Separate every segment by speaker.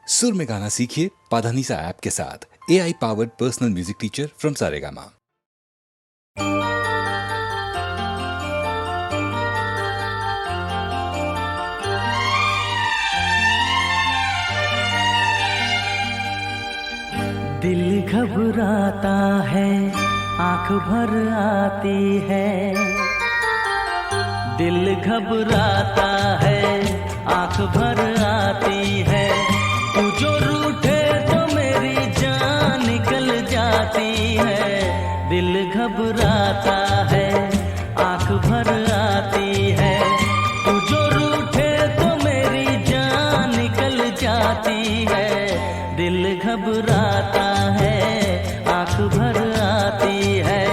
Speaker 1: सुर में गाना सीखिए पाधानीसा ऐप के साथ। AI powered personal music teacher from Saregama.
Speaker 2: दिल घबराता है, आंख भर आती है। दिल घबराता है, आंख भर आती है। तू जो रूठे तो मेरी जान निकल जाती है। दिल घबराता है, आंख भर आती है। तू जो रूठे तो मेरी जान निकल जाती है। दिल घबराता है, आंख भर आती है।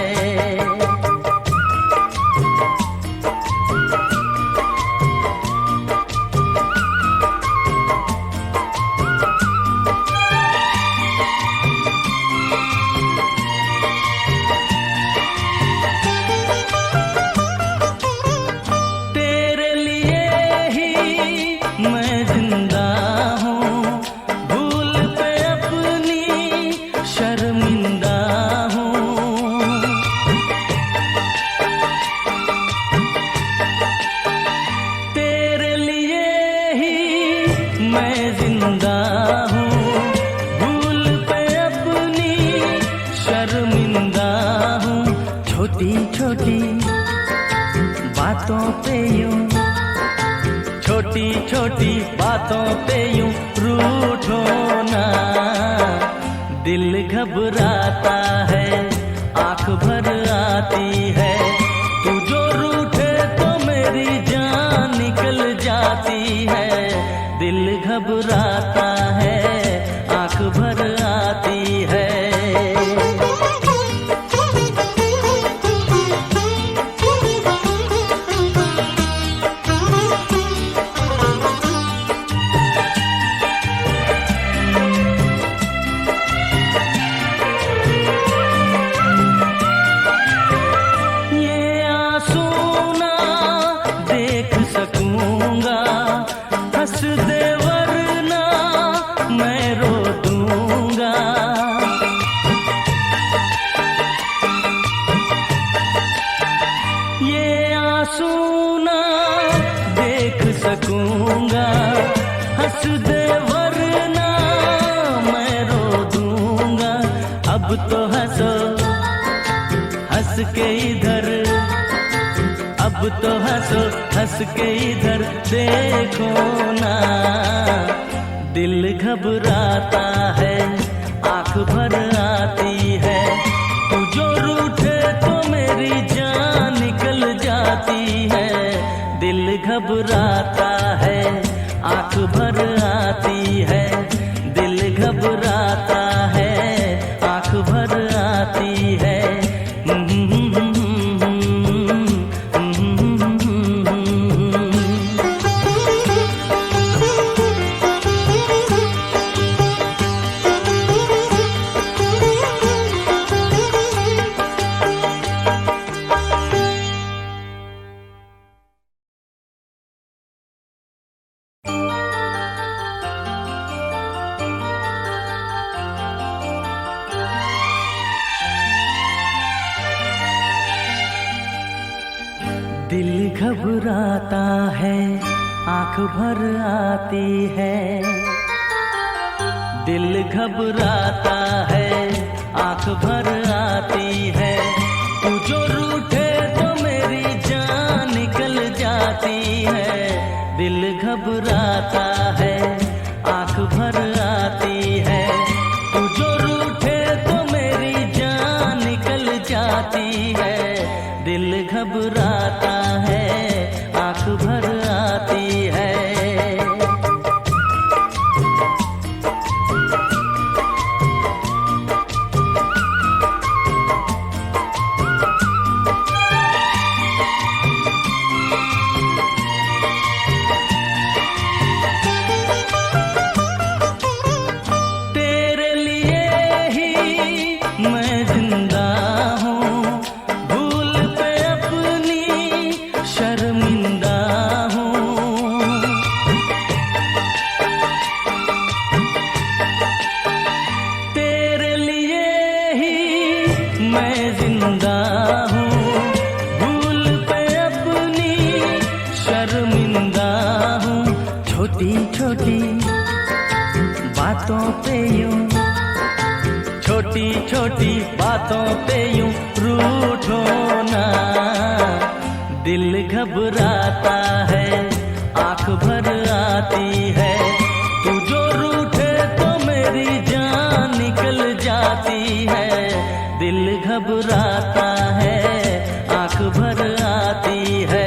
Speaker 2: तेरे लिए ही मैं जिंदा हूँ, भूल पे अपनी शर्मिंदा हूँ। तेरे लिए ही मैं जिंदा हूँ, भूल पे अपनी शर्मिंदा हूँ। छोटी छोटी बातों पे यूं, छोटी छोटी बातों पे यूं रूठो ना। दिल घबराता है, आंख भर आती है। तू जो रूठे तो मेरी जान निकल जाती है। दिल घबराता है, आंख भर आती है। ये आंसू ना देख सकूंगा, हंस दे वरना मैं रो दूंगा। ये आंसू ना देख सकूंगा, हंस दे वरना मैं रो दूंगा। अब तो हंसो हंस के इधर, अब तो हंसो हंस के इधर देखो ना। दिल घबराता है, आंख भर आती है। तू जो रूठे तो मेरी जान निकल जाती है। दिल घबराता है, आंख भर आती है। दिल घबराता है, आंख भर आती है। दिल घबराता है, आंख भर आती है। दिल घबराता है, आंख भर आती है। तू जो रूठे तो मेरी जान निकल जाती है। दिल घबराता है, आंख भर आती है। तू जो रूठे तो मेरी जान निकल जाती है। दिल घबराता है, आंख भर आती है। यूं, छोटी छोटी बातों पे यूं रूठो ना। दिल घबराता है, आंख भर आती है, तू जो रूठे तो मेरी जान निकल जाती है। दिल घबराता है, आंख भर आती है।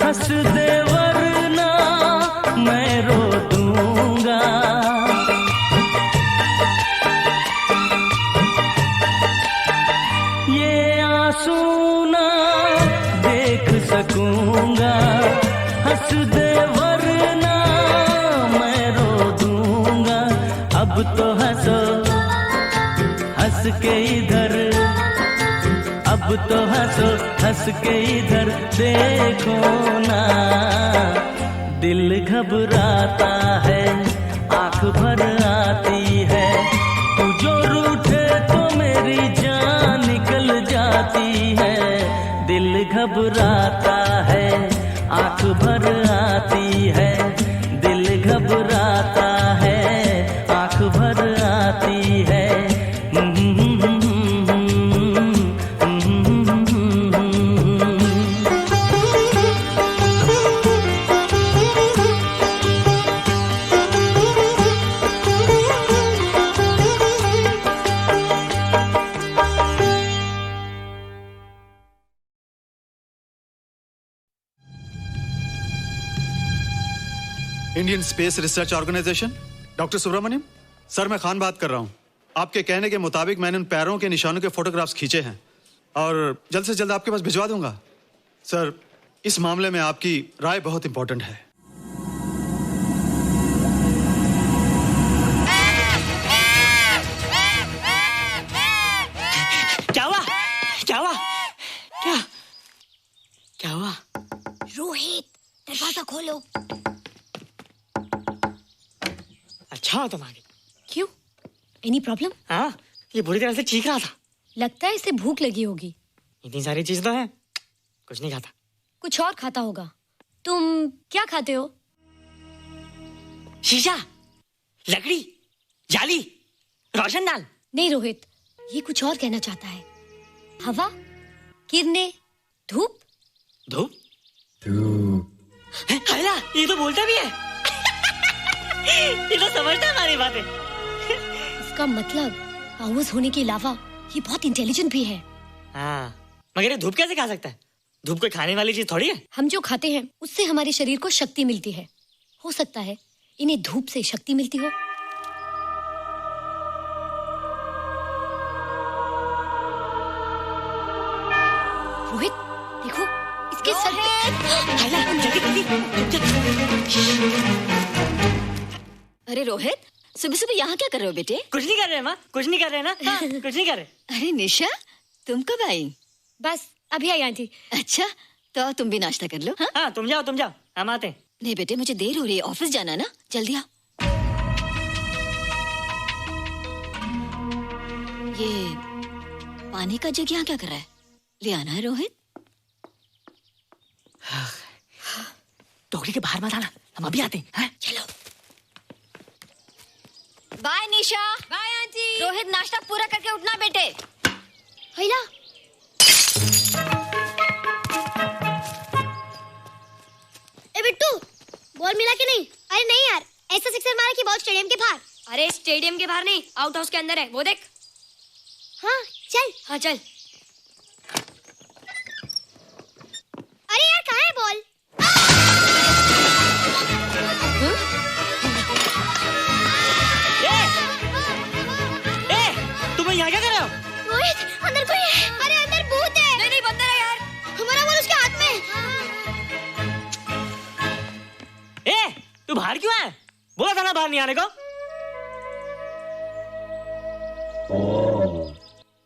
Speaker 2: हंस दे वरना मैं रो दूंगा। ये आंसू ना देख सकूंगा, हंस दे वरना मैं रो दूंगा। अब तो हंसो हंस के इधर, अब तो हंसो हंस के इधर देखो ना। दिल घबराता है, आंख भर आती है, तू जो रूठे तो मेरी जान निकल जाती है। दिल घबराता है, आंख भर आती है, दिल घबराता है, आंख भर आती है।
Speaker 3: Indian Space Research Organisation, doctor Subramaniam. Sir, मैं खान बात कर रहा हूँ। आपके कहने के मुताबिक मैंने उन पैरों के निशानों के फोटोग्राफ्स खींचे हैं और जल्द से जल्द आपके पास भिजवा दूंगा। सर, इस मामले में आपकी राय बहुत इंपॉर्टेंट है।
Speaker 4: क्या हुआ? क्या हुआ? क्या क्या हुआ?
Speaker 5: रोहित, दरवाजा खोलो।
Speaker 4: अच्छा हो तुम्हारी।
Speaker 5: क्यों? Any problem?
Speaker 4: हाँ, ये बुरी तरह से चीख रहा था।
Speaker 5: लगता है इसे भूख लगी होगी।
Speaker 4: इतनी सारी चीज तो है, कुछ नहीं खाता।
Speaker 5: कुछ और खाता होगा। तुम क्या खाते हो?
Speaker 4: शीशा, लकड़ी, जाली, रोशनदान।
Speaker 5: नहीं रोहित, ये कुछ और कहना चाहता है। हवा, किरणें, धूप।
Speaker 4: धूप? हैला, ये तो बोलता भी है। ये तो समझता है हमारी बातें।
Speaker 5: इसका मतलब पावर्स होने के अलावा ये बहुत इंटेलिजेंट भी है।
Speaker 4: हाँ, मगर ये धूप कैसे खा सकता है? धूप कोई खाने वाली चीज थोड़ी है।
Speaker 5: हम जो खाते हैं उससे हमारे शरीर को शक्ति मिलती है। हो सकता है इन्हें धूप से शक्ति मिलती हो। रोहित, देखो इसके सर पे।
Speaker 4: हैला, जल्दी जल्दी।
Speaker 6: अरे रोहित, सुबह सुबह यहाँ क्या कर रहे हो बेटे?
Speaker 4: कुछ नहीं कर रहे माँ, कुछ नहीं कर रहे ना। हाँ, कुछ नहीं कर रहे।
Speaker 6: अरे निशा, तुम कब आई?
Speaker 5: बस अभी आई आंटी।
Speaker 6: अच्छा, तो तुम भी नाश्ता कर लो। हाँ,
Speaker 4: हाँ, तुम जाओ, हम आते हैं।
Speaker 6: नहीं बेटे, मुझे देर हो रही है, ऑफिस जाना ना, जल्दी आओ। ये पानी का जग यहाँ क्या कर रहा है? ले आना है रोहित।
Speaker 4: टोकरी के बाहर मत आना, हम अभी आते हैं।
Speaker 6: चलो। Bye Nisha.
Speaker 5: Bye aunty.
Speaker 6: Rohit, नाश्ता पूरा करके उठना बेटे।
Speaker 5: हैला,
Speaker 7: ए बिट्टू, बॉल मिला कि नहीं? अरे नहीं यार, ऐसा सिक्सर मारा कि बॉल स्टेडियम के बाहर।
Speaker 5: अरे स्टेडियम के बाहर नहीं, आउट हाउस के अंदर है, वो देख।
Speaker 7: हाँ चल।
Speaker 5: हाँ चल।
Speaker 7: अरे यार, कहाँ है बॉल?
Speaker 4: तुम यहाँ क्या कर रहे हो?
Speaker 7: रोहित, अंदर कोई है। अरे अंदर भूत है।
Speaker 5: नहीं बंदर है यार।
Speaker 7: हमारा बॉल उसके हाथ में।
Speaker 4: तू बाहर क्यों है? बोला था ना बाहर नहीं आने को।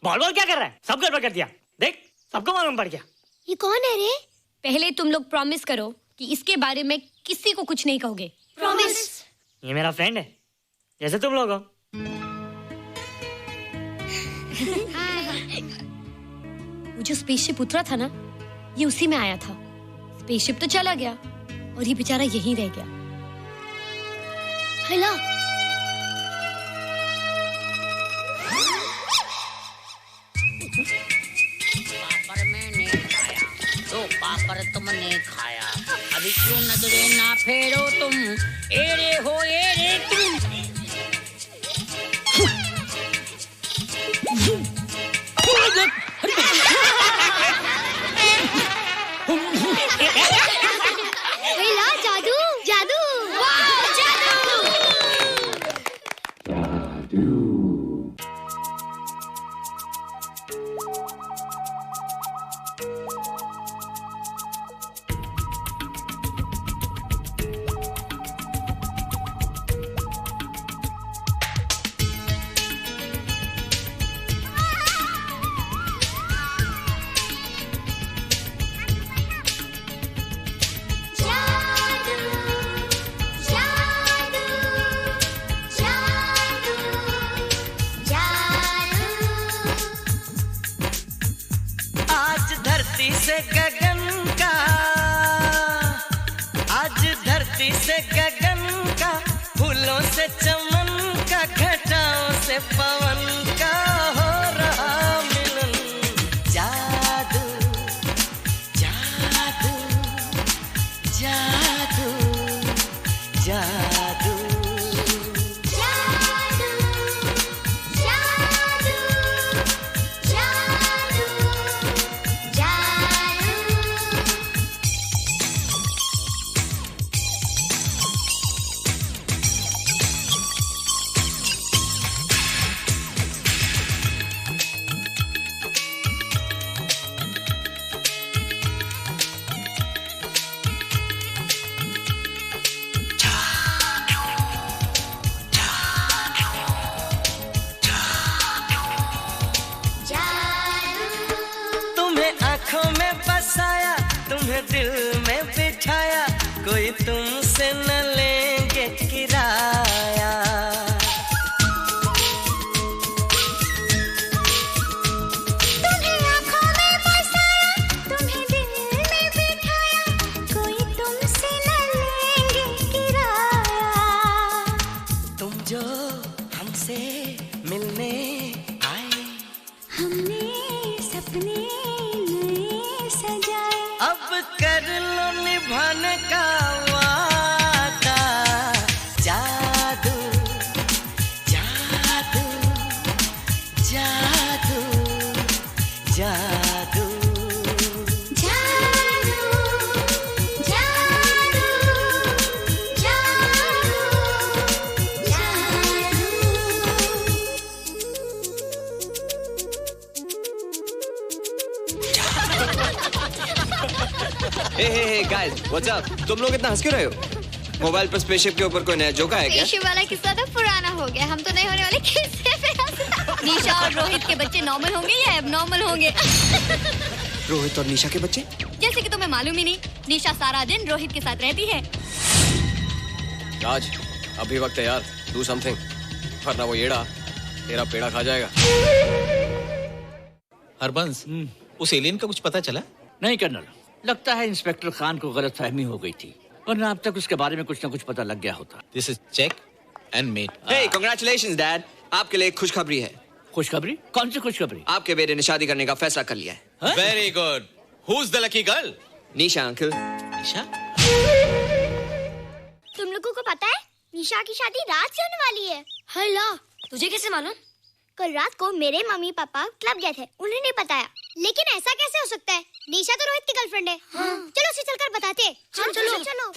Speaker 4: बॉल क्या कर रहा है? सब गड़बड़ कर दिया। देख, सबको मालूम पड़ गया।
Speaker 7: ये कौन है रे?
Speaker 5: पहले तुम लोग प्रॉमिस करो कि इसके बारे में किसी को कुछ नहीं कहोगे।
Speaker 7: प्रॉमिस।
Speaker 4: ये मेरा फ्रेंड है, जैसे तुम लोग हो।
Speaker 5: वो जो स्पेसशिप उतरा था ना, ये उसी में आया था। स्पेसशिप तो चला गया और ये बेचारा यहीं रह गया।
Speaker 7: हेलो।
Speaker 8: पापड़ मैंने खाया, दो पापड़ तुमने खाया, अभी क्यों नजरे ना फेरो तुम, एरे हो एरे तुम।
Speaker 7: हेलो, जादू जादू। वाह, जादू।
Speaker 2: आज धरती से गगन का, आज धरती से गगन का, फूलों से चमन का, घटाओं से पवन का हो रहा मिलन। जादू जादू जादू जादू। आँखों में बसाया, तुम्हें दिल में बिठाया, कोई तुमसे न लेंगे किराया।
Speaker 7: तुम्हें आँखों में बसाया, तुम्हें दिल में बिठाया, कोई तुमसे न लेंगे किराया।
Speaker 2: तुम जो हमसे मिलने आए,
Speaker 7: हमने सपने
Speaker 2: अब कर लो निभाने का वादा। जादू जादू जादू जादू
Speaker 7: जादू जादू
Speaker 9: हे गाइस, व्हाट्स अप? तुम लोग इतना हंस क्यों रहे हो? मोबाइल पर स्पेसशिप के ऊपर कोई नया जोक है क्या?
Speaker 7: स्पेसशिप वाला किस्सा तो पुराना हो गया, हम तो नए होने वाले किस्से पे हंसना।
Speaker 5: निशा और रोहित के बच्चे नॉर्मल होंगे या एबनॉर्मल होंगे?
Speaker 9: रोहित और निशा के बच्चे?
Speaker 5: जैसे कि तुम्हें मालूम ही नहीं, निशा सारा दिन रोहित के साथ रहती है।
Speaker 9: राज, अभी वक्त है यार, डू समथिंग, वरना वो येड़ा तेरा पेड़ा खा जाएगा।
Speaker 10: हरबंस, उस एलियन का कुछ पता चला?
Speaker 11: नहीं कर्नल, लगता है इंस्पेक्टर खान को गलतफहमी हो गई थी, वरना अब तक उसके बारे में कुछ न कुछ पता लग गया होता।
Speaker 10: This is check and mate.
Speaker 9: Hey, congratulations dad, आपके लिए एक खुशखबरी है।
Speaker 11: खुशखबरी? कौन सी खुशखबरी?
Speaker 9: आपके बेटे ने शादी करने का फैसला कर लिया है।
Speaker 10: Very good. Who is the lucky girl?
Speaker 9: Nisha uncle.
Speaker 10: Nisha?
Speaker 7: तुम लोगों को पता है निशा की शादी रात से होने वाली है।
Speaker 5: हल्ला, तुझे कैसे मालूम?
Speaker 7: कल रात को मेरे मम्मी पापा क्लब गए थे, उन्हें नहीं बताया। लेकिन ऐसा कैसे हो सकता है? निशा तो रोहित की गर्लफ्रेंड है। हाँ। चलो उसे चलकर बताते हैं। चलो चलो चलो।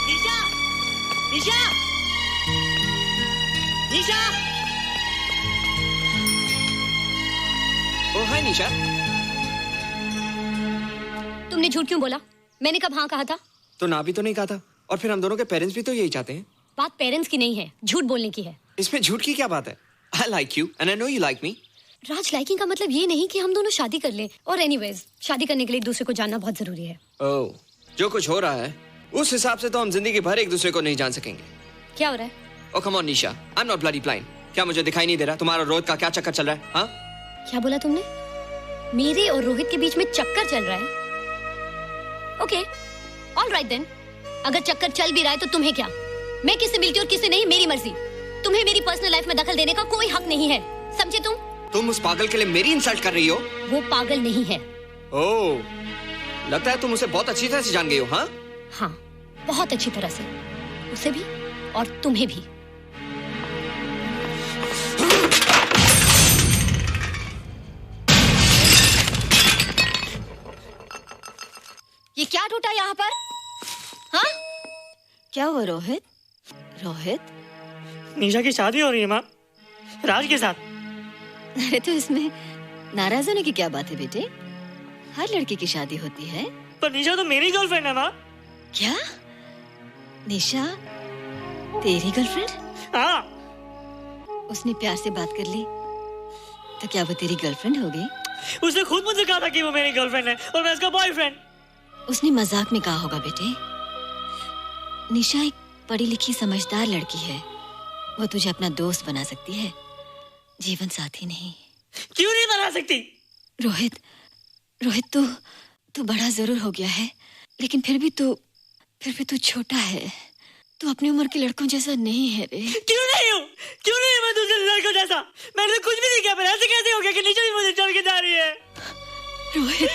Speaker 4: निशा, निशा, निशा।
Speaker 9: ओ हाय निशा।
Speaker 5: तुमने झूठ क्यों बोला? मैंने कब हाँ कहा था?
Speaker 9: तो ना भी तो नहीं कहा था। और फिर हम दोनों के पेरेंट्स भी तो यही चाहते हैं।
Speaker 5: बात पेरेंट्स की नहीं है, झूठ बोलने की है।
Speaker 9: इसमें झूठ की क्या बात है? I like you and I know you like me.
Speaker 5: Raj, liking का मतलब ये नहीं कि हम दोनों शादी कर लें। और एनीवेज, शादी करने के लिए एक दूसरे को जानना बहुत जरूरी है।
Speaker 9: ओह, जो कुछ हो रहा है उस हिसाब से तो हम जिंदगी भर एक दूसरे को नहीं जान सकेंगे।
Speaker 5: क्या हो रहा है?
Speaker 9: Oh come on Nisha, I'm not bloody blind. क्या मुझे दिखाई नहीं दे रहा तुम्हारा रोहित का क्या चक्कर चल रहा है? हाँ?
Speaker 5: क्या बोला तुमने? मेरे और रोहित के बीच में चक्कर चल रहा है? Okay, alright then. अगर चक्कर चल भी रहा है तो तुम्हें क्या? मैं किससे मिलती हूँ और किससे नहीं, मेरी मर्जी। तुम्हें मेरी पर्सनल लाइफ में दखल देने का कोई हक नहीं है, समझे तुम?
Speaker 9: तुम उस पागल के लिए मेरी इंसल्ट कर रही हो?
Speaker 5: वो पागल नहीं है।
Speaker 9: ओह, लगता है तुम उसे बहुत अच्छी तरह से जान गई हो। हाँ?
Speaker 5: हाँ, बहुत अच्छी तरह से। उसे भी और तुम्हें भी।
Speaker 6: ये क्या टूटा यहाँ पर? हाँ? क्या हुआ रोहित? रोहित?
Speaker 4: निशा की शादी हो रही है माँ, राज के साथ।
Speaker 6: अरे तो इसमें नाराज होने की क्या बात है बेटे? हर लड़की की शादी होती है।
Speaker 4: पर निशा तो मेरी गर्लफ्रेंड है माँ।
Speaker 6: क्या? निशा तेरी गर्लफ्रेंड?
Speaker 4: हाँ।
Speaker 6: उसने प्यार से बात कर ली तो क्या वो तेरी गर्लफ्रेंड हो गई?
Speaker 4: उसने खुद मुझे कहा था कि वो मेरी गर्लफ्रेंड है और मैं उसका बॉयफ्रेंड।
Speaker 6: उसने मजाक में कहा होगा बेटे। निशा एक पढ़ी लिखी समझदार लड़की है। वो तुझे अपना दोस्त बना सकती है, जीवन साथी नहीं।
Speaker 4: क्यों नहीं बना सकती?
Speaker 6: रोहित, तू बड़ा जरूर हो गया है, लेकिन फिर भी तू छोटा है। तू अपनी उम्र के लड़कों जैसा नहीं है रे।
Speaker 4: क्यों नहीं हूँ? क्यों नहीं मैं दूसरे लड़कों जैसा? मैंने कुछ भी नहीं किया, पर ऐसे कैसे हो गया कि निशा भी मुझे चल के जा रही है?
Speaker 6: रोहित,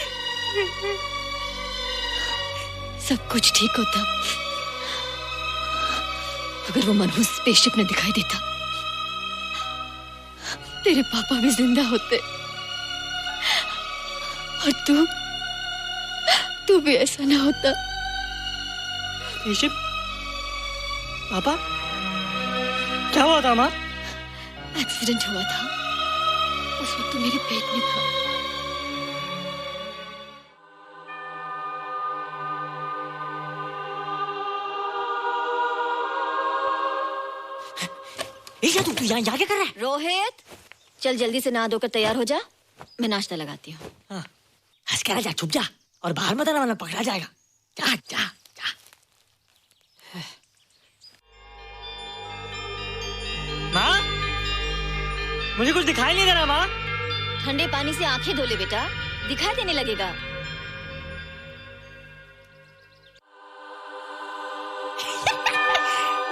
Speaker 6: सब कुछ ठीक होता अगर वो मनहूस स्पेसशिप न दिखाई देता। तेरे पापा भी जिंदा होते और तू भी ऐसा ना होता।
Speaker 4: स्पेसशिप? पापा? क्या हुआ था माँ?
Speaker 6: एक्सीडेंट हुआ था, उस वक्त तू मेरे पेट में था।
Speaker 4: तू यहाँ क्या कर रहा है?
Speaker 6: रोहित, चल जल्दी से नहा धोकर तैयार हो जा, मैं नाश्ता लगाती हूँ।
Speaker 4: हाँ, हंस कर जा, छुप जा और बाहर मत आना वरना पकड़ा जाएगा। जा जा जा। माँ, मुझे कुछ दिखाई नहीं दे रहा माँ।
Speaker 6: ठंडे पानी से आंखें धो ले बेटा, दिखाई देने लगेगा।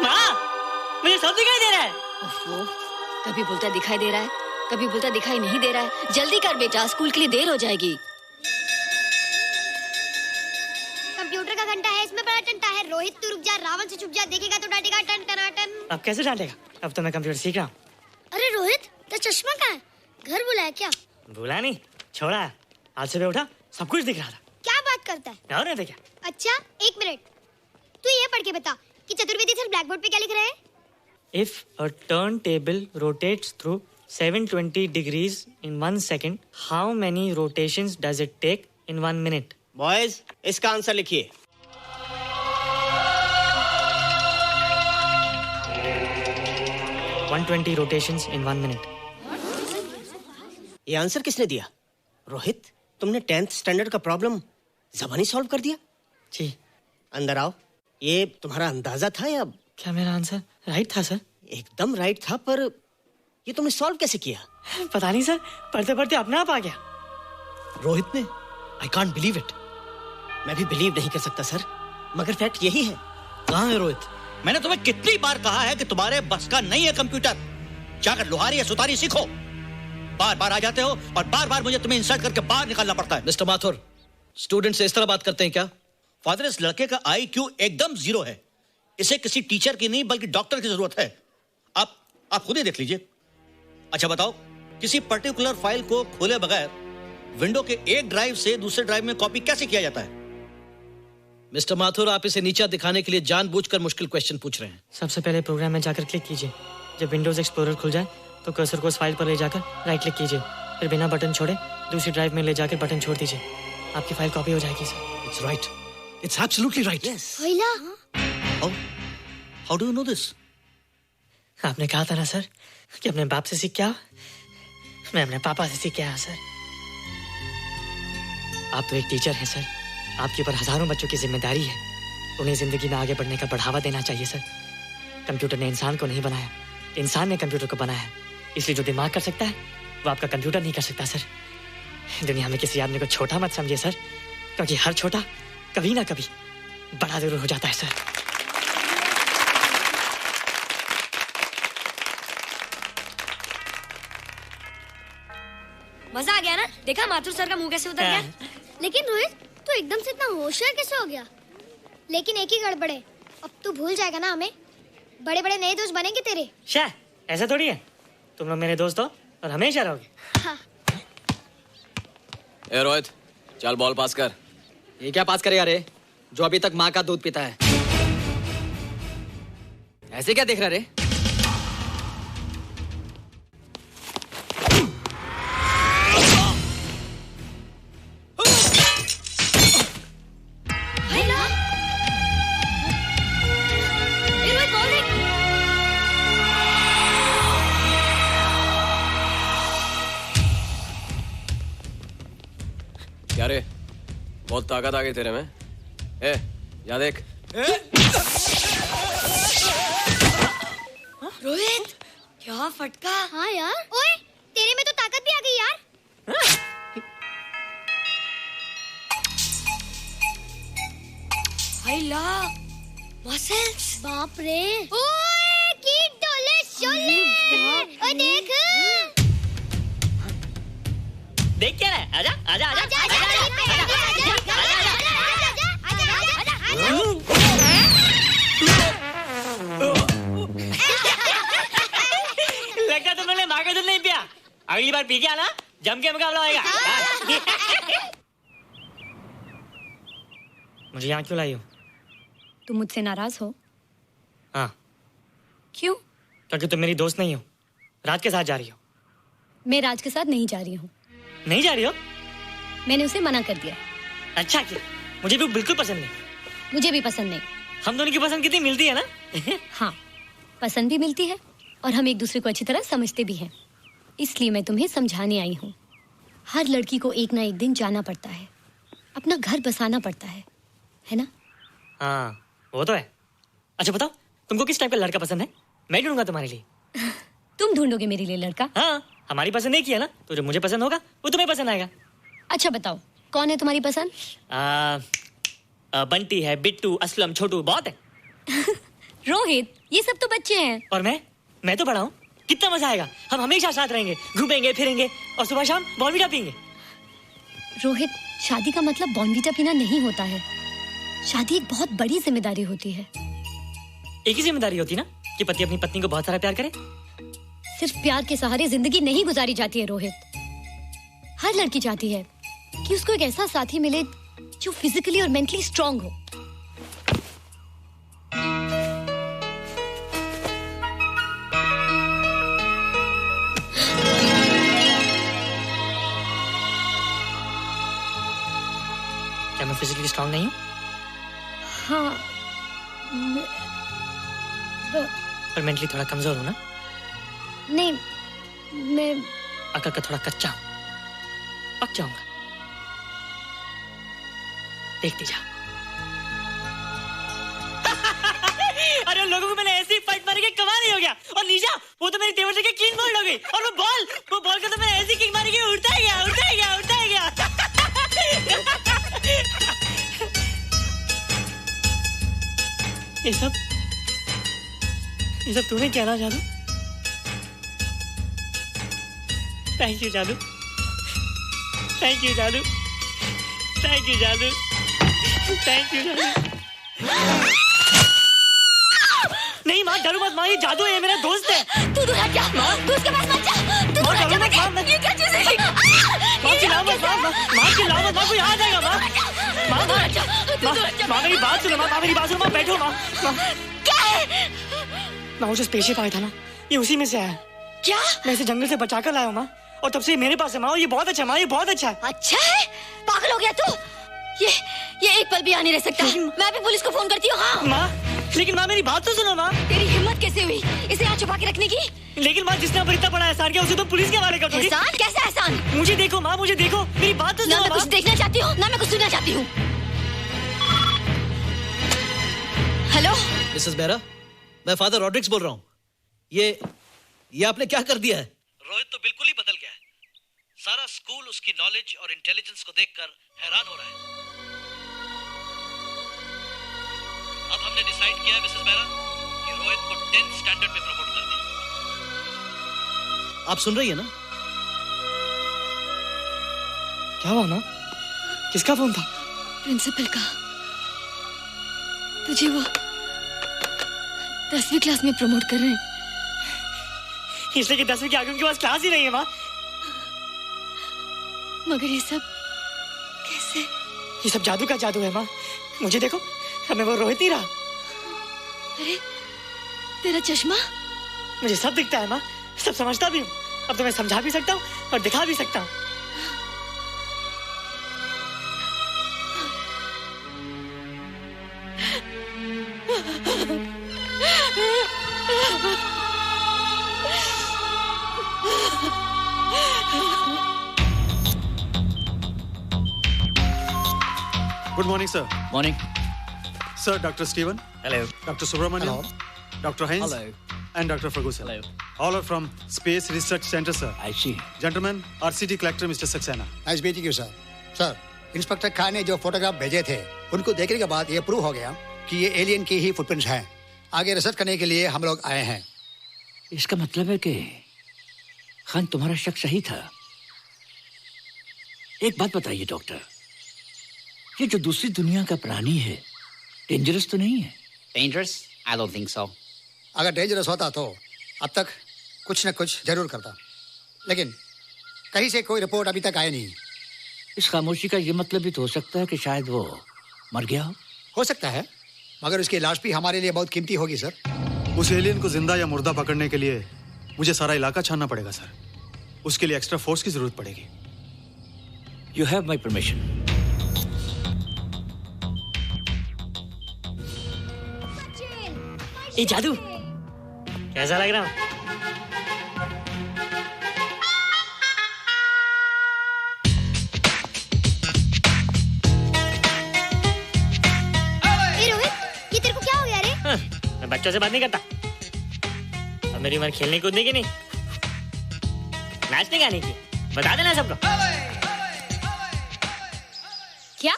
Speaker 4: माँ, मुझे सब दिखाई दे रहा है।
Speaker 6: कभी बोलता दिखाई दे रहा है, कभी बोलता दिखाई नहीं दे रहा है। जल्दी कर बेटा, स्कूल के लिए देर हो जाएगी।
Speaker 7: कंप्यूटर का घंटा है, इसमें बड़ा टंटा है। रोहित तू रुक जा, रावण से छुप जा, देखेगा तो डांटेगा टन टनाटन।
Speaker 4: अब कैसे डांटेगा? अब तो मैं कंप्यूटर सीख रहा हूँ।
Speaker 7: अरे रोहित, तेरा चश्मा कहाँ है? घर बुलाया क्या?
Speaker 4: भूला नहीं, छोड़ा। आज सुबह उठा, सब कुछ दिख रहा था।
Speaker 7: क्या बात करता है?
Speaker 4: और नहीं तो क्या?
Speaker 7: अच्छा, एक मिनट, तू ये पढ़ के बता कि चतुर्वेदी सर ब्लैक बोर्ड पे क्या लिख रहे हैं?
Speaker 4: If a turntable rotates through 720 degrees in 1 second, how many rotations does it take in 1 minute?
Speaker 12: Boys, इसका आंसर लिखिए।
Speaker 4: 120 rotations in 1 minute.
Speaker 12: ये आंसर किसने दिया? रोहित, तुमने 10th स्टैंडर्ड का प्रॉब्लम ज़बानी सॉल्व कर दिया?
Speaker 4: जी।
Speaker 12: अंदर आओ। ये तुम्हारा अंदाजा था या?
Speaker 4: क्या मेरा आंसर राइट था सर?
Speaker 12: एकदम राइट था, पर ये तुमने सॉल्व कैसे किया?
Speaker 4: पता नहीं सर, पढ़ते पढ़ते अपने आप आ गया।
Speaker 12: रोहित ने? I can't believe it. मैं भी बिलीव नहीं कर सकता सर, मगर फैक्ट यही है।
Speaker 11: कहाँ है रोहित? मैंने तुम्हें कितनी बार कहा है कि तुम्हारे बस का नहीं है कंप्यूटर। जाकर लोहारी या सुतारी सीखो। बार बार आ जाते हो और बार बार मुझे तुम्हें इंसल्ट करके बाहर निकालना पड़ता है।
Speaker 10: मिस्टर माथुर, स्टूडेंट से इस तरह बात करते हैं क्या?
Speaker 11: फादर, इस लड़के का IQ एकदम 0 है। इसे किसी टीचर की नहीं बल्कि डॉक्टर की जरूरत है। आप खुद ही देख लीजिए। अच्छा बताओ, किसी पर्टिकुलर फाइल को खोले बगैर विंडो के एक ड्राइव से दूसरे ड्राइव में कॉपी कैसे किया जाता है?
Speaker 10: मिस्टर माथुर, आप इसे नीचा दिखाने के लिए जानबूझकर मुश्किल क्वेश्चन पूछ रहे हैं।
Speaker 4: सबसे पहले प्रोग्राम में जाकर क्लिक कीजिए। जब विंडोज एक्सप्लोरर खुल जाए तो कर्सर को उस फाइल पर ले जाकर राइट क्लिक कीजिए, फिर बिना बटन छोड़े दूसरी ड्राइव में ले जाकर बटन छोड़ दीजिए। आपकी फाइल कॉपी हो जाएगी sir.
Speaker 11: It's right, it's absolutely right.
Speaker 7: होइला?
Speaker 11: How do you know this?
Speaker 4: आपने कहा था ना सर कि अपने बाप से सीख के आओ। मैं अपने पापा से सीख के आया सर। आप तो एक टीचर हैं सर, आपके ऊपर हजारों बच्चों की जिम्मेदारी है। उन्हें जिंदगी में आगे बढ़ने का बढ़ावा देना चाहिए सर। कंप्यूटर ने इंसान को नहीं बनाया, इंसान ने कंप्यूटर को बनाया है। इसलिए जो दिमाग कर सकता है वो आपका कंप्यूटर नहीं कर सकता सर। दुनिया में किसी आदमी को छोटा मत समझिए सर, क्योंकि हर छोटा कभी ना कभी बड़ा जरूर हो जाता है सर।
Speaker 7: मजा आ गया ना? देखा माथुर सर का मुंह कैसे उतर गया? लेकिन रोहित तू एकदम से इतना होशियार कैसे हो गया? लेकिन एक ही गड़बड़ है, अब तू भूल जाएगा ना हमें। बड़े बड़े नए दोस्त बनेंगे तेरे।
Speaker 4: शाह, ऐसा थोड़ी है। तुम लोग मेरे दोस्त हो और हमेशा रहोगे।
Speaker 7: हाँ।
Speaker 9: ए रोहित, चल बॉल पास कर।
Speaker 12: ये क्या पास करेगा रे, जो अभी तक माँ का दूध पीता है? ऐसे क्या देख रहा रे?
Speaker 9: क्या रे, बहुत ताकत आ गई तेरे में। ए, या देख।
Speaker 7: रोहित, क्या फटका। हाँ यार। ओए, तेरे में तो ताकत भी आ गई यार। हाय ला, मसल्स। बाप रे। ओए, कीट डोले शोले। ओए देख।
Speaker 4: देख क्या है? आजा आजा आजा आजा आजा लगता तुमने माँ का दूध नहीं पिया। अगली बार पी के आना, जम के मुकाबला होएगा। मुझे यहाँ क्यों लाई हो?
Speaker 5: तुम मुझसे नाराज हो?
Speaker 4: हाँ।
Speaker 5: क्यों?
Speaker 4: क्योंकि तुम मेरी दोस्त नहीं हो, राज के साथ जा रही हो।
Speaker 5: मैं राज के साथ नहीं जा रही हूँ।
Speaker 4: नहीं जा रही हो?
Speaker 5: मैंने उसे मना कर दिया।
Speaker 4: अच्छा किया, मुझे भी बिल्कुल पसंद नहीं।
Speaker 5: मुझे भी पसंद नहीं।
Speaker 4: हम दोनों की पसंद कितनी मिलती है ना?
Speaker 5: हाँ, पसंद भी मिलती है और हम एक दूसरे को अच्छी तरह समझते भी हैं। इसलिए मैं तुम्हें समझाने आई हूँ। हर लड़की को एक ना एक दिन जाना पड़ता है, अपना घर बसाना पड़ता है ना?
Speaker 4: हाँ, वो तो है। अच्छा बताओ, तुमको किस टाइप का लड़का पसंद है? मैं ढूंढूंगा तुम्हारे लिए।
Speaker 5: तुम ढूंढोगे मेरे लिए लड़का?
Speaker 4: हाँ, हमारी पसंद एक ही है ना, तो जो मुझे पसंद होगा वो तुम्हें पसंद आएगा।
Speaker 5: अच्छा बताओ, कौन है तुम्हारी पसंद?
Speaker 4: बंटी है, बिट्टू, असलम, छोटू, बहुत है।
Speaker 5: रोहित, ये सब तो बच्चे हैं।
Speaker 4: और मैं तो बड़ा हूँ। कितना मजा आएगा, हम हमेशा साथ रहेंगे, घूमेंगे फिरेंगे और सुबह शाम बॉर्नवीटा पीएंगे।
Speaker 5: रोहित, शादी का मतलब बॉर्नवीटा पीना नहीं होता है। शादी एक बहुत बड़ी जिम्मेदारी होती है।
Speaker 4: एक ही जिम्मेदारी होती है ना कि पति अपनी पत्नी को बहुत सारा प्यार करे।
Speaker 5: सिर्फ प्यार के सहारे जिंदगी नहीं गुजारी जाती है रोहित। हर लड़की चाहती है कि उसको एक ऐसा साथी मिले जो फिजिकली और मेंटली स्ट्रांग हो।
Speaker 4: क्या मैं फिजिकली स्ट्रांग नहीं हूँ?
Speaker 5: हाँ,
Speaker 4: पर मेंटली थोड़ा कमजोर हूँ ना?
Speaker 5: नहीं, मैं
Speaker 4: अकल का थोड़ा कच्चा हूँ, पक जाऊंगा। देखती जा। अरे लोगों को मैंने ऐसी फाइट मारी कि कमाल ही हो गया। और निशा, वो तो मेरी टेबल से क्लीन बोल्ड हो गई। और वो बॉल का तो मैंने ऐसी किक मारी कि उड़ता ही गया, उड़ता ही गया, उड़ता ही गया। ये सब तूने क्या ना जादू? थैंक यू जादू, थैंक यू जादू, थैंक यू जादू, थैंक यू जादू। नहीं माँ, डरो मत माँ, ये जादू है, ये मेरा दोस्त है।
Speaker 5: तू दूर हट जा, तू उसके पास मत जा। तू दूर हट जा, ये क्या चीज़ है?
Speaker 4: माँ चिल्लाओ मत, माँ चिल्लाओ मत, माँ कोई आ जाएगा। माँ मेरी बात सुनो, माँ मेरी बात सुनो, माँ बैठो। माँ
Speaker 5: क्या है?
Speaker 4: माँ, वो जो स्पेसशिप आया था ना, ये उसी में से आया।
Speaker 5: क्या?
Speaker 4: मैं इसे जंगल से बचा कर लाया हूँ माँ, और तब से मेरे पास है माँ। ये बहुत अच्छा, माँ ये बहुत अच्छा है।
Speaker 5: अच्छा है? पागल हो गया तू? ये एक पल भी यहाँ नहीं रह सकता। मैं अभी पुलिस को फोन करती हूँ। हाँ
Speaker 4: माँ, लेकिन माँ मेरी बात तो सुनो माँ।
Speaker 6: तेरी हिम्मत कैसे हुई इसे यहाँ छुपा के रखने की?
Speaker 4: लेकिन माँ जिसने पर इतना बड़ा एहसान किया उसे तो पुलिस के हवाले कर दोगी।
Speaker 6: एहसान? कैसा एहसान?
Speaker 4: मुझे देखो माँ, मुझे देखो, मेरी बात तो सुनो।
Speaker 6: ना मैं कुछ देखना चाहती हूँ, ना मैं कुछ सुनना चाहती हूँ। हेलो
Speaker 10: मिसेस बेरा, मैं फादर रॉड्रिक्स बोल रहा हूँ। ये आपने क्या कर दिया है? रोहित तो बिल्कुल ही बदल गया है। सारा स्कूल उसकी नॉलेज और इंटेलिजेंस को देखकर हैरान हो रहा है। अब हमने डिसाइड किया है मिसेस बेरा कि रोहित को 10th स्टैंडर्ड में प्रमोट कर दें। आप सुन रही है ना?
Speaker 4: क्या हुआ माँ? किसका फोन था?
Speaker 6: प्रिंसिपल का। तुझे वो 10वीं क्लास में प्रमोट कर रहे हैं।
Speaker 4: इसलिए कि 10वीं के आगे उनके पास क्लास ही नहीं है माँ।
Speaker 6: मगर ये सब कैसे?
Speaker 4: ये सब जादू का जादू है माँ। मुझे देखो, हमें वो रोहित ही रहा।
Speaker 6: अरे तेरा चश्मा?
Speaker 4: मुझे सब दिखता है माँ, सब समझता भी हूँ। अब तो मैं समझा भी सकता हूँ और दिखा भी सकता हूँ।
Speaker 3: Good morning, sir.
Speaker 10: Morning.
Speaker 3: Sir, Dr. Steven.
Speaker 10: Hello.
Speaker 3: Dr. Subramaniam. Dr. Heinz.
Speaker 10: Hello.
Speaker 3: And Dr. Ferguson.
Speaker 10: Hello.
Speaker 3: All are from Space Research Center, sir.
Speaker 10: I see.
Speaker 3: Gentlemen, RCT collector Mr. Saxena.
Speaker 13: Nice meeting you sir. Sir, inspector Khan ने जो photograph भेजे थे उनको देखने के बाद ये prove हो गया कि ये एलियन की ही फुटप्रिंट्स हैं। आगे रिसर्च करने के लिए हम लोग आए हैं।
Speaker 8: इसका मतलब है कि खान तुम्हारा शक सही था। एक बात बताइए डॉक्टर, ये जो दूसरी दुनिया का प्राणी है डेंजरस तो नहीं है?
Speaker 14: Dangerous? I don't think so.
Speaker 13: अगर डेंजरस होता तो अब तक कुछ न कुछ जरूर करता, लेकिन कहीं से कोई रिपोर्ट अभी तक आई नहीं।
Speaker 8: इस खामोशी का ये मतलब भी तो हो सकता है कि शायद वो मर गया
Speaker 13: हो सकता है, मगर उसकी लाश भी हमारे लिए बहुत कीमती होगी सर।
Speaker 3: उस एलियन को जिंदा या मुर्दा पकड़ने के लिए मुझे सारा इलाका छानना पड़ेगा सर। उसके लिए एक्स्ट्रा फोर्स की जरूरत पड़ेगी।
Speaker 8: You have my permission.
Speaker 4: ये जादू कैसा लग रहा?
Speaker 7: रोहित, ये तेरे को क्या हो गया रे?
Speaker 4: मैं बच्चों से बात नहीं करता। अब मेरी उम्र खेलने कूदने की नहीं, नाचने गाने की। बता देना सबको।
Speaker 5: क्या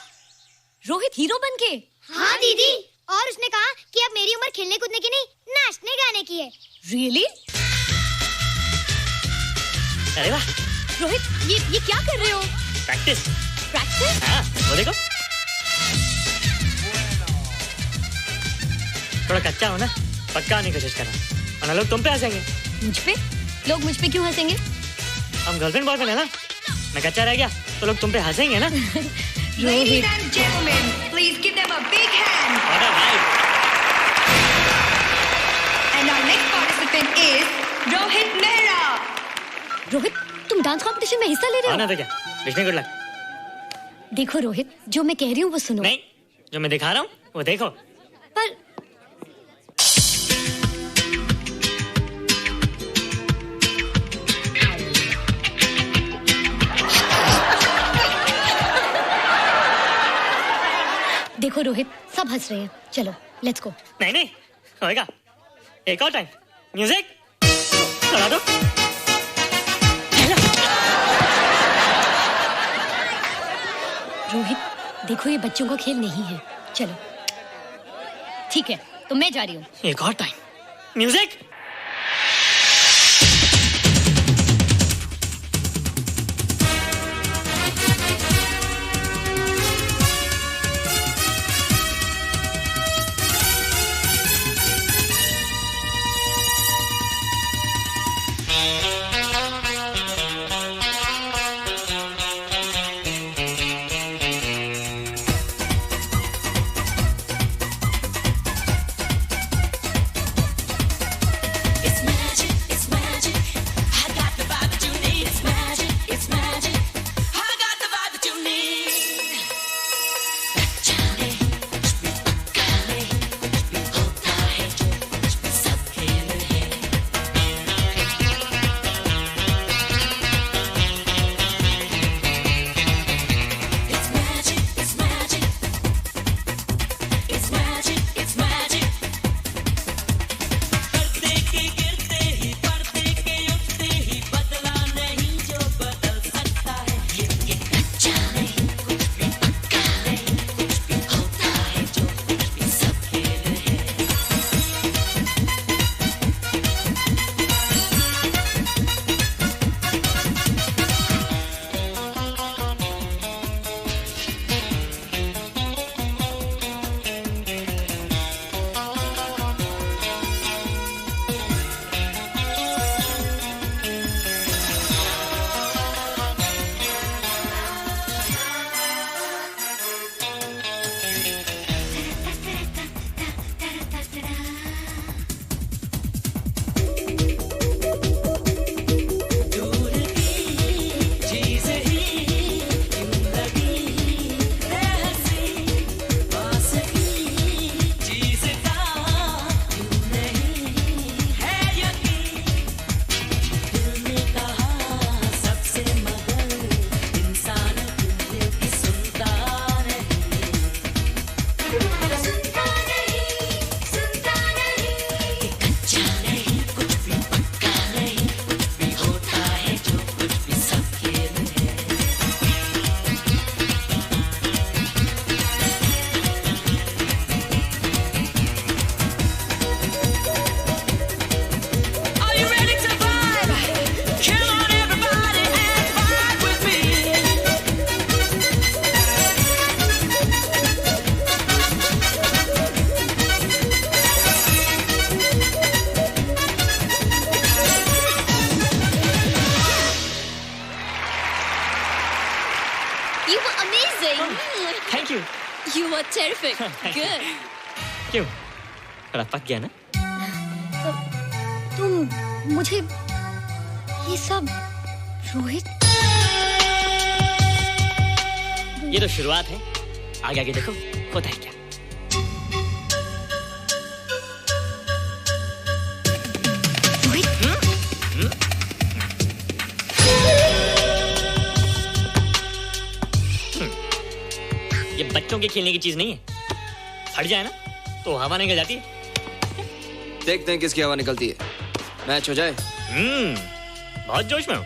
Speaker 5: रोहित हीरो बन के?
Speaker 7: हाँ दीदी, और उसने कहा कि अब मेरी उम्र खेलने कूदने की नहीं, नाचने गाने की है।
Speaker 5: रियली?
Speaker 4: अरे वाह
Speaker 5: रोहित, ये क्या कर रहे हो?
Speaker 4: प्रैक्टिस।
Speaker 5: प्रैक्टिस?
Speaker 4: हाँ, वो देखो। थोड़ा कच्चा हो ना, पक्का होने की कोशिश करना, वरना लोग तुम पे हंसेंगे।
Speaker 5: मुझ पे? लोग मुझ पे क्यों हंसेंगे?
Speaker 4: हम गर्लफ्रेंड बॉयफ्रेंड है ना, मैं कच्चा रह गया तो लोग तुम पे हंसेंगे ना।
Speaker 6: Ladies and gentlemen, please give them a big hand.
Speaker 4: What a vibe.
Speaker 6: And our next participant is Rohit Mehra.
Speaker 5: Rohit, तुम डांस कंपटीशन में हिस्सा ले रहे हो?
Speaker 4: ना तो क्या, विष्णु गुड लक।
Speaker 5: देखो रोहित, जो मैं कह रही हूँ वो सुनो।
Speaker 4: नहीं, जो मैं दिखा रहा हूँ वो देखो।
Speaker 5: पर देखो रोहित, सब हंस रहे हैं। चलो लेट्स गो।
Speaker 4: नहीं नहीं होएगा, एक और टाइम। म्यूजिक चला दो।
Speaker 5: रोहित देखो, ये बच्चों का खेल नहीं है। चलो ठीक है, तो मैं जा रही हूँ।
Speaker 4: एक और टाइम। म्यूजिक।
Speaker 5: terrific. Good.
Speaker 4: क्यों? थोड़ा पक गया ना?
Speaker 5: तुम मुझे ये सब रोहित,
Speaker 4: ये तो शुरुआत है, आगे आगे देखो होता है क्या। ये बच्चों के खेलने की चीज नहीं है, फट जाए ना तो हवा निकल जाती है।
Speaker 9: देखते हैं किसकी हवा निकलती है। मैच हो जाए।
Speaker 4: बहुत जोश में हूँ।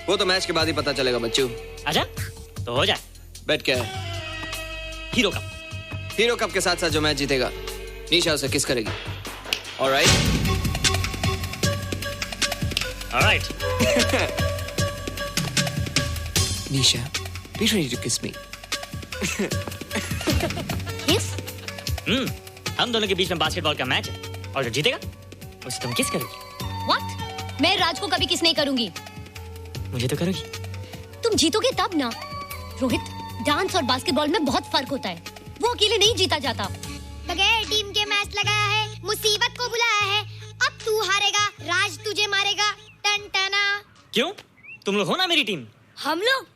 Speaker 9: वो तो मैच के बाद ही पता चलेगा बच्चू।
Speaker 4: अच्छा तो हो जाए।
Speaker 9: बेट क्या है?
Speaker 4: Hero cup.
Speaker 9: हीरो कप के साथ साथ जो मैच जीतेगा निशा उसे किस करेगी। Alright?
Speaker 4: Alright.
Speaker 9: Nisha, be ready to kiss me.
Speaker 5: किस?
Speaker 4: हम दोनों के बीच में बास्केटबॉल का मैच है और जो जीतेगा उसे तुम किस करोगी।
Speaker 5: What? मैं राज को कभी किस नहीं करूंगी।
Speaker 4: मुझे तो करोगी।
Speaker 5: तुम जीतोगे तब ना। रोहित, डांस और बास्केटबॉल में बहुत फर्क होता है, वो अकेले नहीं जीता जाता।
Speaker 7: बगैर टीम के मैच लगाया है, मुसीबत को बुलाया है। अब तू हारेगा, राज तुझे मारेगा। टन टना।
Speaker 4: क्यों? तुम लोग हो ना मेरी टीम।
Speaker 15: हम लोग?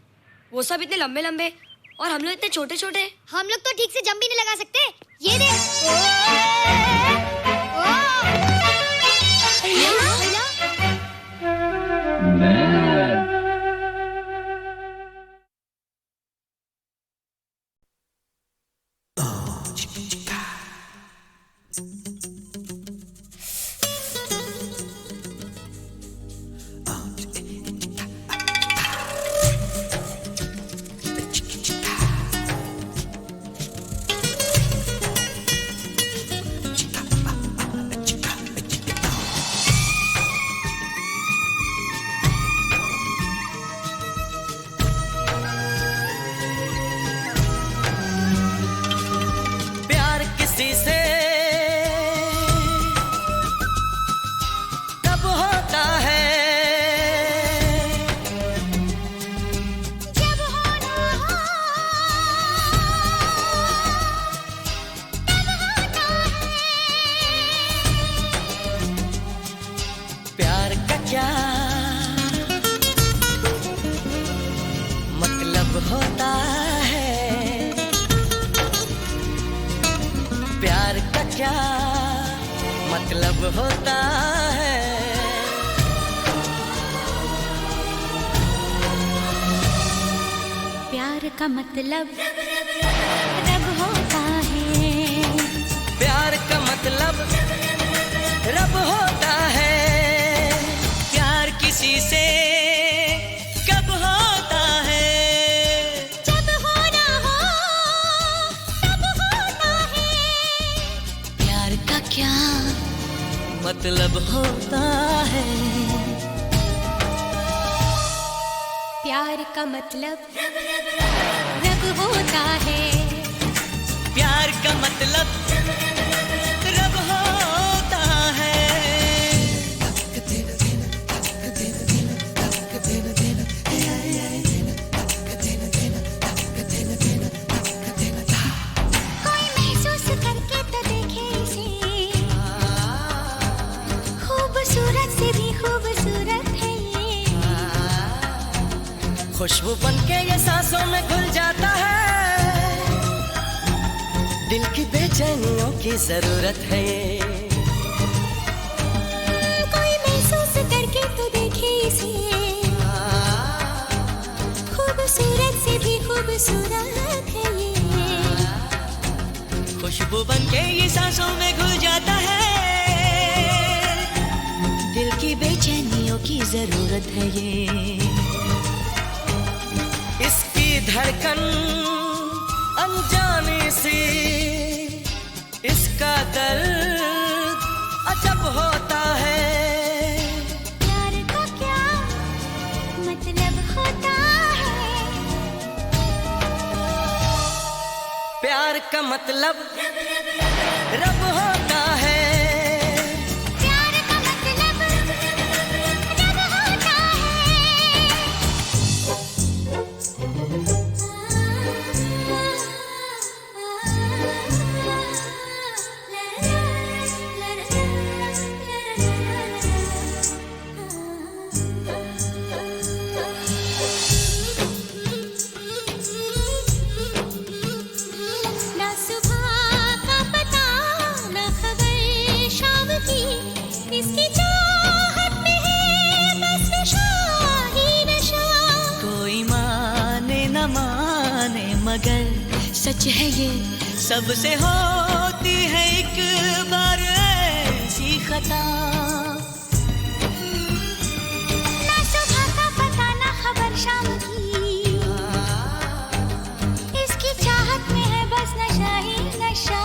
Speaker 15: वो सब इतने लंबे लंबे और हम लोग इतने छोटे छोटे।
Speaker 7: हम लोग तो ठीक से जंप भी नहीं लगा सकते। ये देख।
Speaker 2: मतलब होता है।
Speaker 16: प्यार का मतलब रब होता है।
Speaker 2: प्यार का मतलब रब होता है।
Speaker 16: कोई महसूस करके तो देखे इसे, खूबसूरत से भी खूबसूरत है ये।
Speaker 2: खुशबू बनके ये सांसों में घुल जाता है, दिल की बेचैनियों की जरूरत है ये।
Speaker 16: कोई महसूस करके तो देखे इसे, खूबसूरत से भी खूबसूरत है ये।
Speaker 2: खुशबू बनके ये सांसों में घुल जाता है, दिल की बेचैनियों की जरूरत है ये। इसकी धड़कन अनजाने से, इसका दर्द अजब होता है।
Speaker 16: प्यार का क्या मतलब होता है?
Speaker 2: प्यार का मतलब रब होता है।
Speaker 16: प्यार का मतलब रब होता है। सच है ये।
Speaker 2: सबसे होती है एक बार ऐसी खता।
Speaker 16: ना सुबह का पता ना खबर शाम की, इसकी चाहत में है बस नशा ही नशा।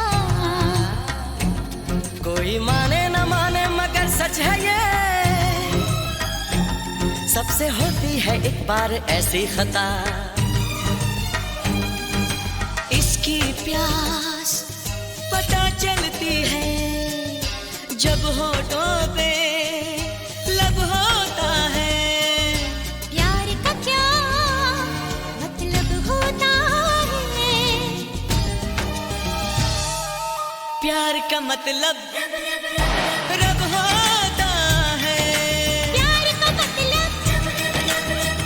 Speaker 2: कोई माने न माने मगर सच है ये, सबसे होती है एक बार ऐसी खता। इसकी प्यास पता चलती है जब होठों पे लब होता है।
Speaker 16: प्यार का क्या मतलब होता है?
Speaker 2: प्यार का मतलब रब होता है।
Speaker 16: प्यार का मतलब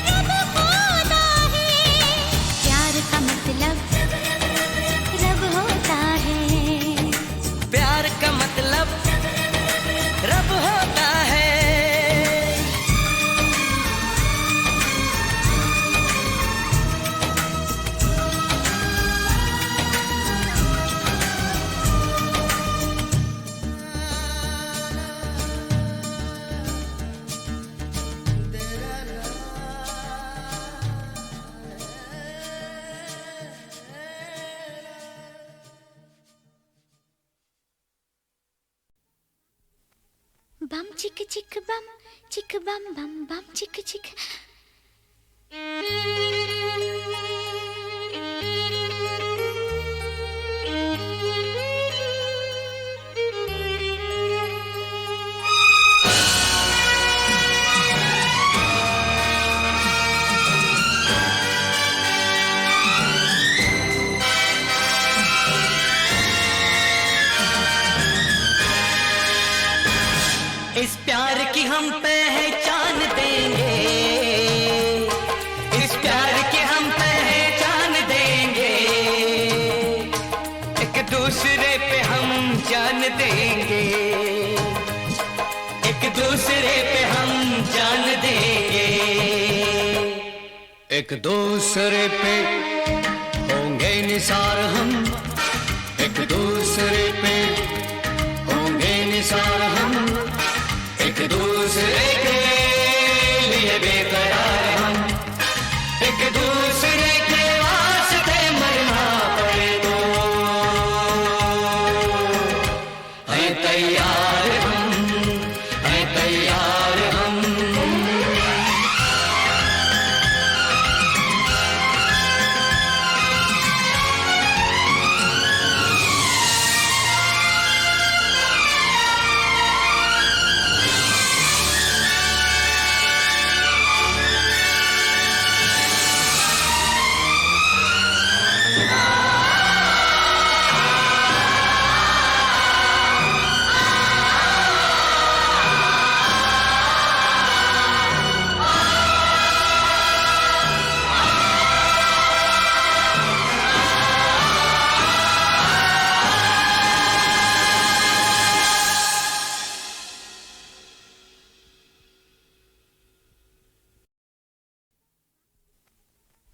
Speaker 16: रब होता है। प्यार का मतलब रब होता है।
Speaker 2: प्यार का मतलब रब होता है।
Speaker 16: बम चिक चिक बम बम बम चिक चिक।
Speaker 2: इस प्यार की हम पहचान देंगे, इस प्यार की हम पहचान देंगे, एक दूसरे पे हम जान देंगे, एक दूसरे पे हम जान देंगे।
Speaker 17: एक दूसरे पे होंगे निसार हम, एक दूसरे पे होंगे निसार हम, एक दूसरे के लिए बेकरार हम, एक दूसरे के वास्ते मरना पड़े तो हैं तैयार हम, हैं तैयार हम।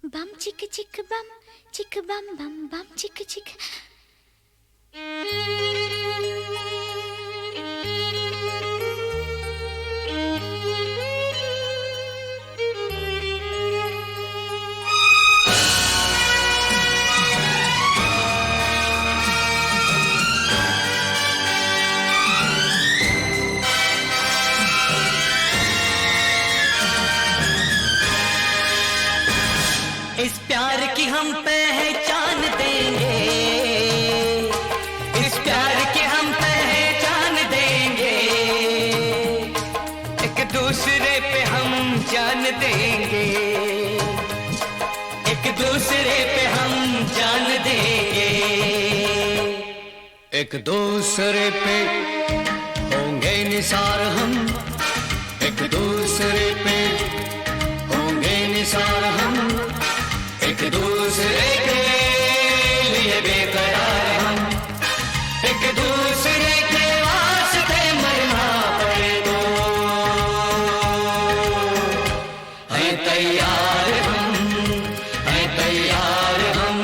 Speaker 16: बम चिक चिक बम बम बम चिक चिक।
Speaker 2: इस प्यार की हम पहचान देंगे, इस प्यार की हम पहचान देंगे, एक दूसरे पे हम जान देंगे, एक दूसरे पे हम जान देंगे,
Speaker 17: एक दूसरे पे होंगे निसार हम, एक दूसरे पे होंगे निसार हम, एक दूसरे के लिए बेकरार हम, एक दूसरे के वास्ते मरना पड़े तो हैं तैयार हम, हैं तैयार हम।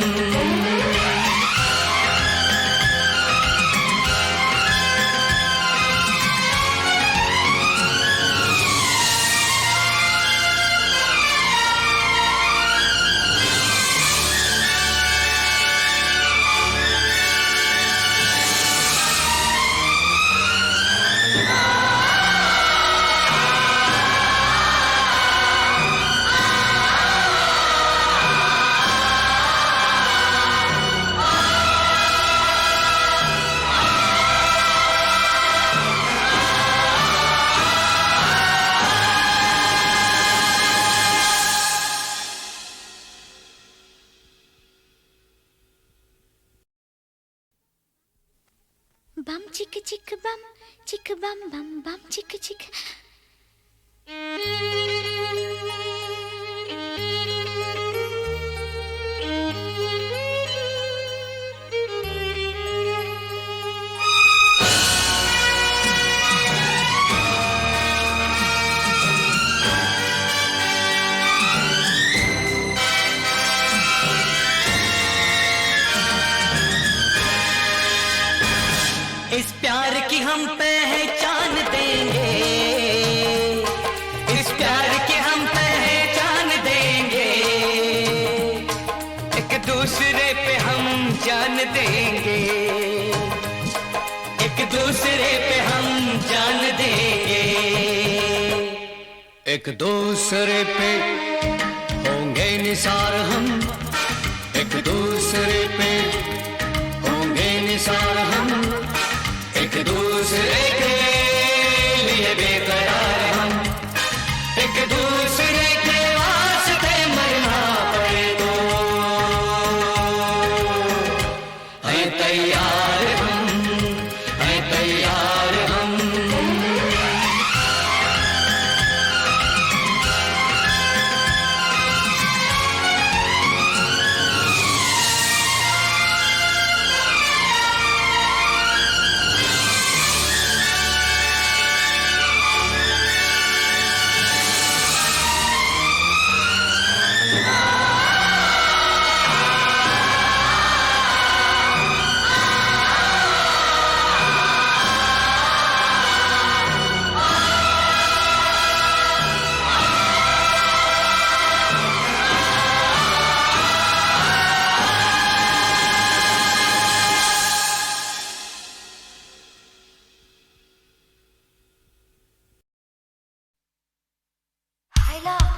Speaker 16: चिक बम बम बम चिक चिक।
Speaker 2: इस प्यार की हम पहचान देंगे, इस प्यार की हम पहचान देंगे, एक दूसरे पे हम जान देंगे, एक दूसरे पे हम जान देंगे,
Speaker 17: एक दूसरे पे होंगे निसार हम, एक दूसरे पे होंगे निसार हम, एक दूसरे के लिए बेकरार हम, एक दूसरे के वास्ते मरना पड़े तो हैं तैयार हम, हैं तैयार हम।
Speaker 16: I love